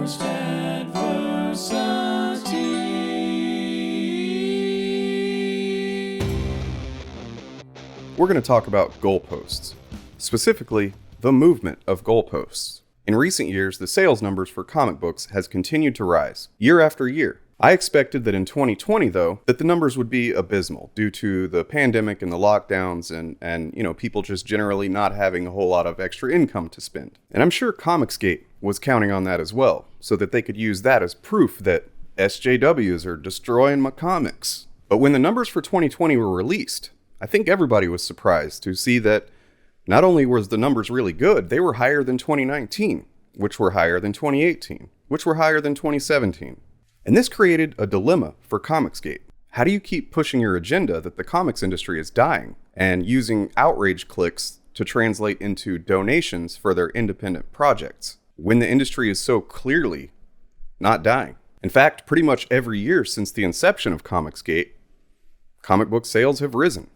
Forced adversity. We're going to talk about goalposts, specifically the movement of goalposts. In recent years, the sales numbers for comic books has continued to rise, year after year. I expected that in 2020, though, that the numbers would be abysmal due to the pandemic and the lockdowns and people just generally not having a whole lot of extra income to spend. And I'm sure Comicsgate was counting on that as well, so that they could use that as proof that SJWs are destroying my comics. But when the numbers for 2020 were released, I think everybody was surprised to see that not only was the numbers really good, they were higher than 2019, which were higher than 2018, which were higher than 2017. And this created a dilemma for Comicsgate. How do you keep pushing your agenda that the comics industry is dying and using outrage clicks to translate into donations for their independent projects when the industry is so clearly not dying? In fact, pretty much every year since the inception of Comicsgate, comic book sales have risen.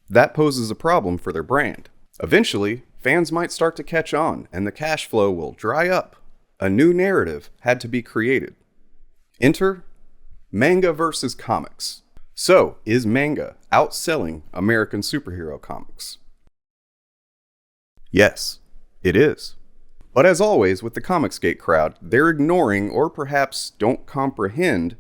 That poses a problem for their brand. Eventually, fans might start to catch on and the cash flow will dry up. A new narrative had to be created. Enter Manga versus comics. So, is Manga outselling American superhero comics? Yes, it is. But as always with the Comicsgate crowd, they're ignoring or perhaps don't comprehend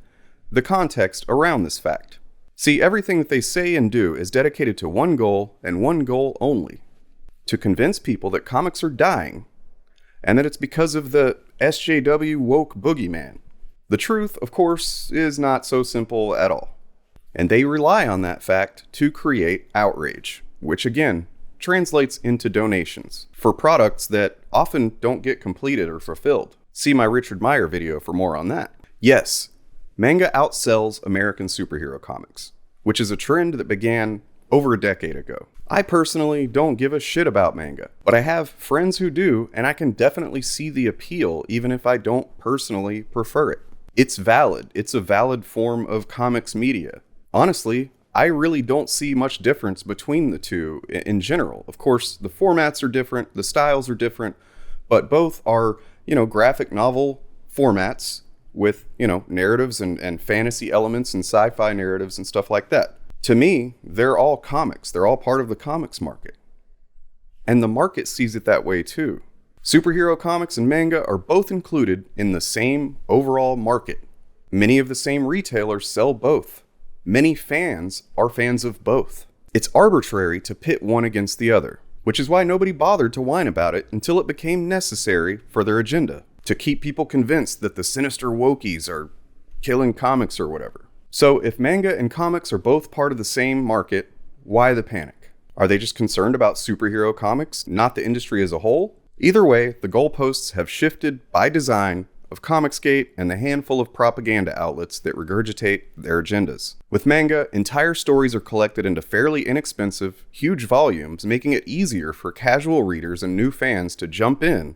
the context around this fact. See, everything that they say and do is dedicated to one goal and one goal only: to convince people that comics are dying and that it's because of the SJW woke boogeyman. The truth, of course, is not so simple at all. And they rely on that fact to create outrage, which again translates into donations for products that often don't get completed or fulfilled. See my Richard Meyer video for more on that. Yes, Manga outsells American superhero comics, which is a trend that began over a decade ago. I personally don't give a shit about Manga, but I have friends who do, and I can definitely see the appeal even if I don't personally prefer it. It's valid. It's a valid form of comics media. Honestly, I really don't see much difference between the two in general. Of course, the formats are different, the styles are different, but both are, graphic novel formats with, narratives and fantasy elements and sci-fi narratives and stuff like that. To me, they're all comics. They're all part of the comics market. And the market sees it that way too. Superhero comics and manga are both included in the same overall market. Many of the same retailers sell both. Many fans are fans of both. It's arbitrary to pit one against the other, which is why nobody bothered to whine about it until it became necessary for their agenda, to keep people convinced that the sinister wokies are killing comics or whatever. So if manga and comics are both part of the same market, why the panic? Are they just concerned about superhero comics, not the industry as a whole? Either way, the goalposts have shifted by design of Comicsgate and the handful of propaganda outlets that regurgitate their agendas. With manga, entire stories are collected into fairly inexpensive, huge volumes, making it easier for casual readers and new fans to jump in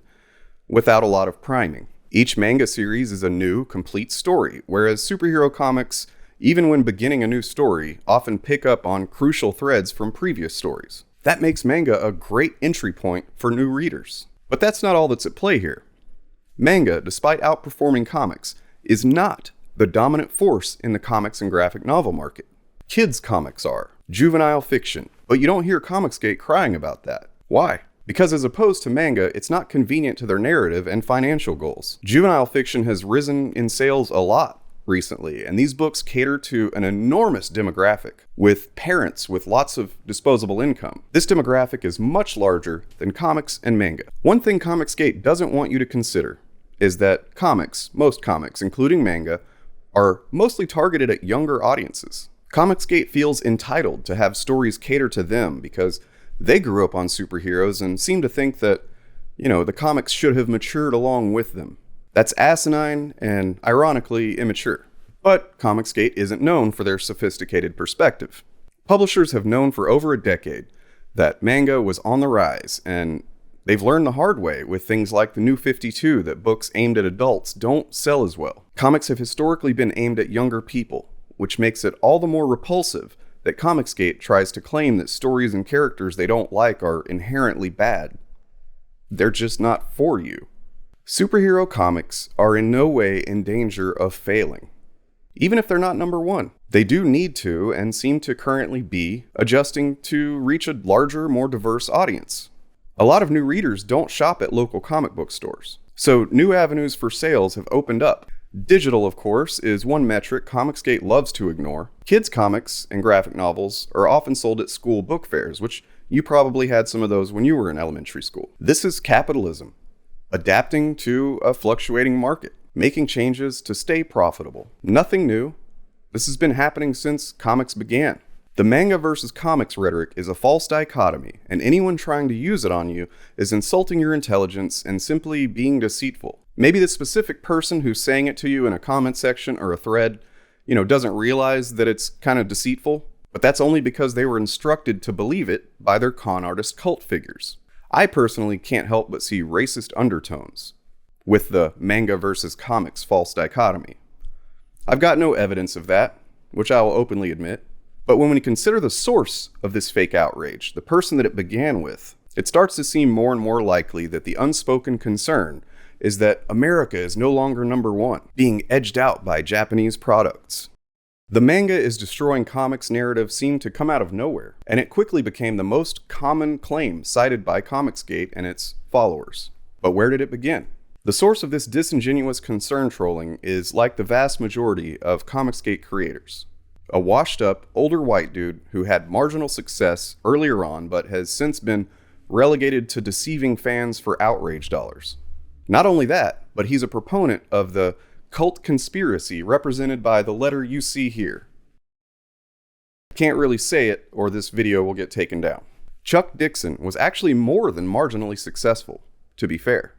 without a lot of priming. Each manga series is a new, complete story, whereas superhero comics, even when beginning a new story, often pick up on crucial threads from previous stories. That makes manga a great entry point for new readers. But that's not all that's at play here. Manga, despite outperforming comics, is not the dominant force in the comics and graphic novel market. Kids' comics are, juvenile fiction, but you don't hear Comicsgate crying about that. Why? Because as opposed to manga, it's not convenient to their narrative and financial goals. Juvenile fiction has risen in sales a lot recently, and these books cater to an enormous demographic with parents with lots of disposable income. This demographic is much larger than comics and manga. One thing Comicsgate doesn't want you to consider is that comics, most comics, including manga, are mostly targeted at younger audiences. Comicsgate feels entitled to have stories cater to them because they grew up on superheroes and seem to think that, the comics should have matured along with them. That's asinine and, ironically, immature. But Comicsgate isn't known for their sophisticated perspective. Publishers have known for over a decade that manga was on the rise, and they've learned the hard way with things like the New 52 that books aimed at adults don't sell as well. Comics have historically been aimed at younger people, which makes it all the more repulsive that Comicsgate tries to claim that stories and characters they don't like are inherently bad. They're just not for you. Superhero comics are in no way in danger of failing. Even if they're not number one, they do need to, and seem to currently be, adjusting to reach a larger, more diverse audience. A lot of new readers don't shop at local comic book stores, so new avenues for sales have opened up. Digital, of course, is one metric Comicsgate loves to ignore. Kids' comics and graphic novels are often sold at school book fairs, which you probably had some of those when you were in elementary school. This is capitalism, adapting to a fluctuating market, making changes to stay profitable. Nothing new. This has been happening since comics began. The manga versus comics rhetoric is a false dichotomy, and anyone trying to use it on you is insulting your intelligence and simply being deceitful. Maybe the specific person who's saying it to you in a comment section or a thread, doesn't realize that it's kind of deceitful, but that's only because they were instructed to believe it by their con artist cult figures. I personally can't help but see racist undertones with the manga versus comics false dichotomy. I've got no evidence of that, which I will openly admit, but when we consider the source of this fake outrage, the person that it began with, it starts to seem more and more likely that the unspoken concern is that America is no longer number one, being edged out by Japanese products. The manga is destroying comics narrative seemed to come out of nowhere, and it quickly became the most common claim cited by Comicsgate and its followers. But where did it begin? The source of this disingenuous concern trolling is like the vast majority of Comicsgate creators. A washed-up, older white dude who had marginal success earlier on but has since been relegated to deceiving fans for outrage dollars. Not only that, but he's a proponent of the cult conspiracy represented by the letter you see here. Can't really say it or this video will get taken down. Chuck Dixon was actually more than marginally successful, to be fair.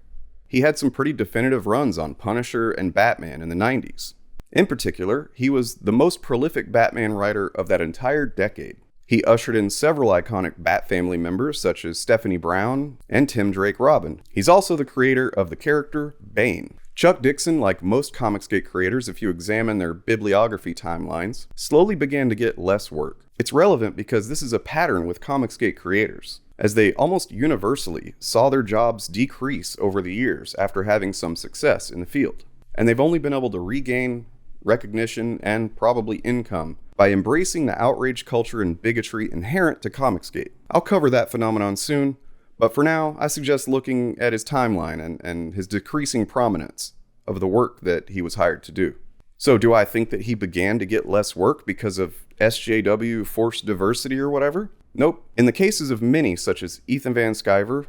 He had some pretty definitive runs on Punisher and Batman in the 90s. In particular, he was the most prolific Batman writer of that entire decade. He ushered in several iconic Bat family members such as Stephanie Brown and Tim Drake Robin. He's also the creator of the character Bane. Chuck Dixon, like most Comicsgate creators if you examine their bibliography timelines, slowly began to get less work. It's relevant because this is a pattern with Comicsgate creators, as they almost universally saw their jobs decrease over the years after having some success in the field. And they've only been able to regain recognition and probably income by embracing the outrage culture and bigotry inherent to Comicsgate. I'll cover that phenomenon soon, but for now, I suggest looking at his timeline and his decreasing prominence of the work that he was hired to do. So do I think that he began to get less work because of SJW forced diversity or whatever? Nope. In the cases of many, such as Ethan Van Sciver,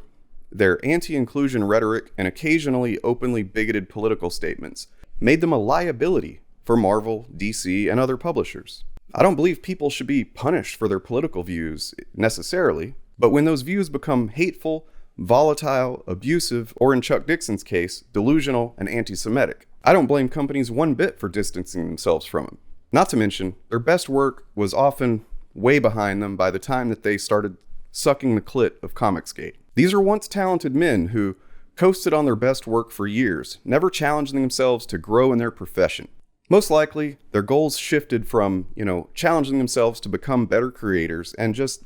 their anti-inclusion rhetoric and occasionally openly bigoted political statements made them a liability for Marvel, DC, and other publishers. I don't believe people should be punished for their political views necessarily, but when those views become hateful, volatile, abusive, or in Chuck Dixon's case, delusional and anti-Semitic, I don't blame companies one bit for distancing themselves from them. Not to mention, their best work was often way behind them by the time that they started sucking the clit of Comicsgate. These are once talented men who coasted on their best work for years, never challenging themselves to grow in their profession. Most likely, their goals shifted from, challenging themselves to become better creators and just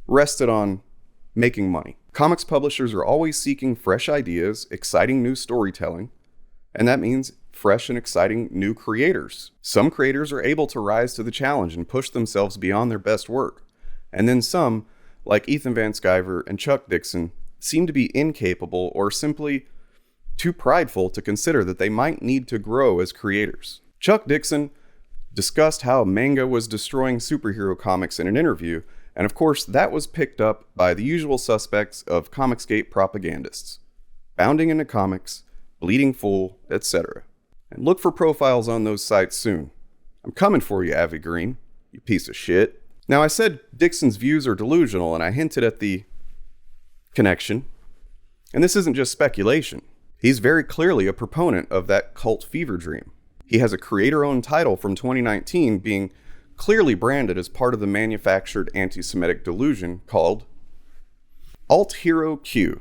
rested on making money. Comics publishers are always seeking fresh ideas, exciting new storytelling, and that means fresh and exciting new creators. Some creators are able to rise to the challenge and push themselves beyond their best work, and then some, like Ethan Van Sciver and Chuck Dixon, seem to be incapable or simply too prideful to consider that they might need to grow as creators. Chuck Dixon discussed how manga was destroying superhero comics in an interview, and of course that was picked up by the usual suspects of Comicsgate propagandists. Bounding into Comics, Bleeding Fool, etc. And look for profiles on those sites soon. I'm coming for you, Avi Green, you piece of shit. Now I said Dixon's views are delusional, and I hinted at the connection. And this isn't just speculation. He's very clearly a proponent of that cult fever dream. He has a creator-owned title from 2019 being clearly branded as part of the manufactured anti-Semitic delusion called Alt Hero Q.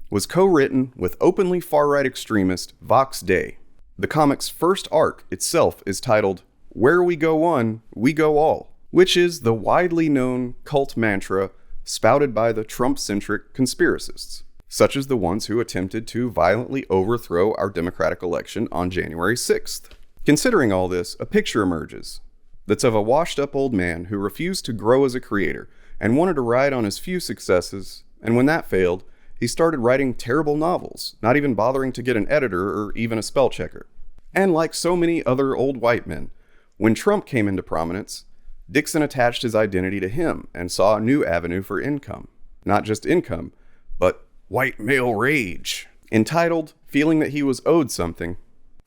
Was co-written with openly far-right extremist Vox Day. The comic's first arc itself is titled Where We Go One, We Go All, which is the widely known cult mantra spouted by the Trump-centric conspiracists. such as the ones who attempted to violently overthrow our democratic election on January 6th. Considering all this, a picture emerges that's of a washed-up old man who refused to grow as a creator and wanted to ride on his few successes, and when that failed, he started writing terrible novels, not even bothering to get an editor or even a spell checker. And like so many other old white men, when Trump came into prominence, Dixon attached his identity to him and saw a new avenue for income. Not just income, but white male rage. Entitled, feeling that he was owed something,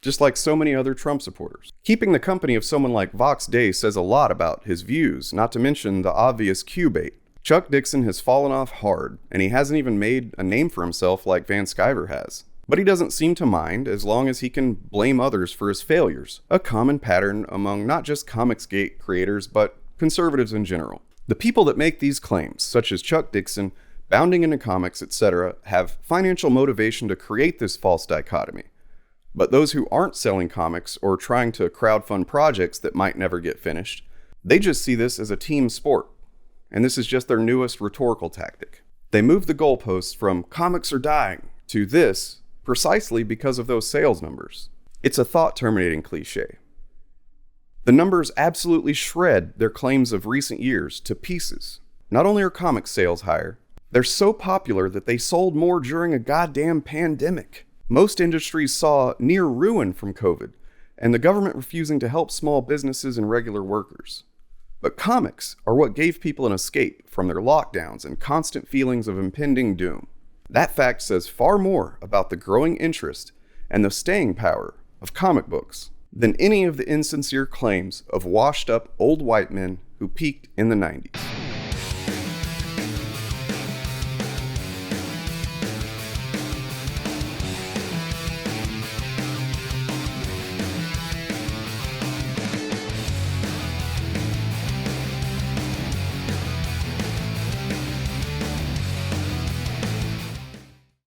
just like so many other Trump supporters. Keeping the company of someone like Vox Day says a lot about his views, not to mention the obvious Q-bait. Chuck Dixon has fallen off hard, and he hasn't even made a name for himself like Van Sciver has. But he doesn't seem to mind as long as he can blame others for his failures, a common pattern among not just Comicsgate creators, but conservatives in general. The people that make these claims, such as Chuck Dixon, Bounding into Comics, etc., have financial motivation to create this false dichotomy. But those who aren't selling comics or trying to crowdfund projects that might never get finished, they just see this as a team sport. And this is just their newest rhetorical tactic. They move the goalposts from comics are dying to this precisely because of those sales numbers. It's a thought-terminating cliche. The numbers absolutely shred their claims of recent years to pieces. Not only are comic sales higher, they're so popular that they sold more during a goddamn pandemic. Most industries saw near ruin from COVID, and the government refusing to help small businesses and regular workers. But comics are what gave people an escape from their lockdowns and constant feelings of impending doom. That fact says far more about the growing interest and the staying power of comic books than any of the insincere claims of washed-up old white men who peaked in the 90s.